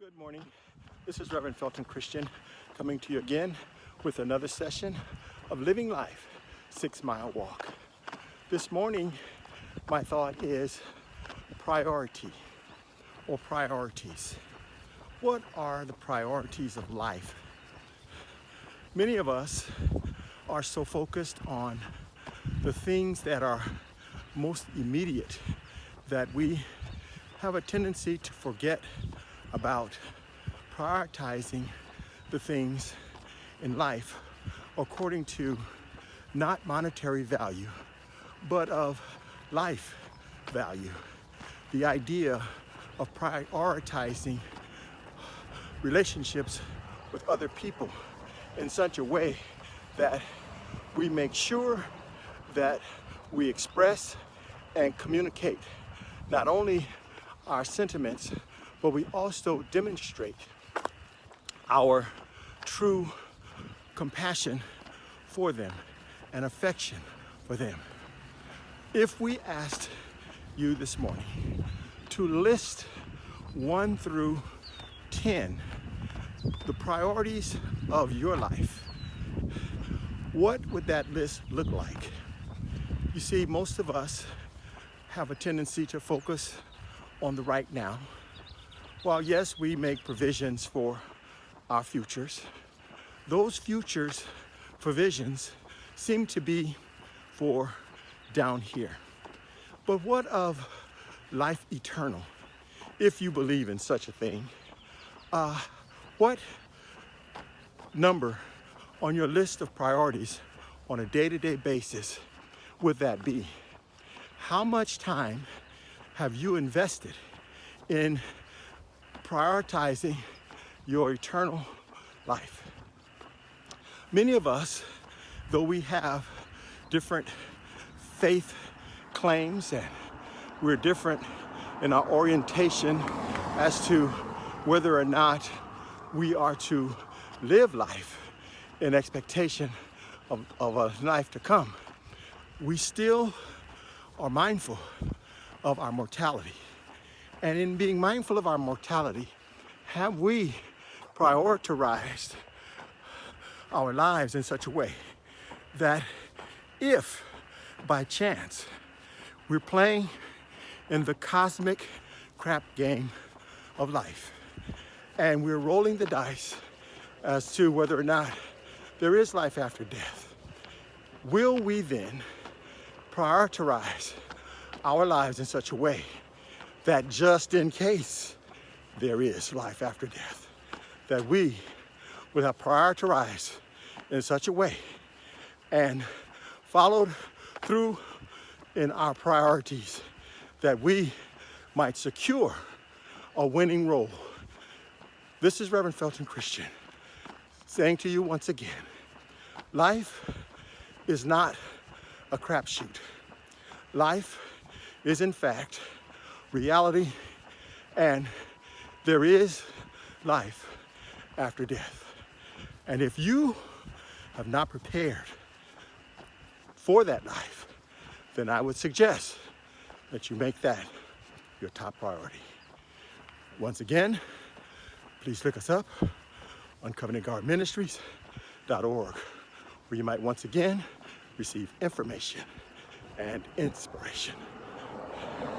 Good morning. This is Reverend Felton Christian coming to you again with another session of Living Life 6 Mile Walk. This morning, my thought is priority or priorities. What are the priorities of life? Many of us are so focused on the things that are most immediate that we have a tendency to forget about prioritizing the things in life according to not monetary value, but of life value. The idea of prioritizing relationships with other people in such a way that we make sure that we express and communicate not only our sentiments, but we also demonstrate our true compassion for them and affection for them. If we asked you this morning to list 1 through 10 the priorities of your life, what would that list look like? You see, most of us have a tendency to focus on the right now. While yes, we make provisions for our futures, those futures provisions seem to be for down here. But what of life eternal? If you believe in such a thing, what number on your list of priorities on a day-to-day basis would that be? How much time have you invested in prioritizing your eternal life? Many of us, though we have different faith claims and we're different in our orientation as to whether or not we are to live life in expectation of a life to come, we still are mindful of our mortality. And in being mindful of our mortality, have we prioritized our lives in such a way that if by chance we're playing in the cosmic crap game of life and we're rolling the dice as to whether or not there is life after death, will we then prioritize our lives in such a way that just in case there is life after death, that we would have prioritized in such a way and followed through in our priorities that we might secure a winning role? This is Reverend Felton Christian saying to you once again, life is not a crapshoot. Life is in fact reality, and there is life after death. And if you have not prepared for that life, then I would suggest that you make that your top priority. Once again, please look us up on covenantguardministries.org, where you might once again receive information and inspiration.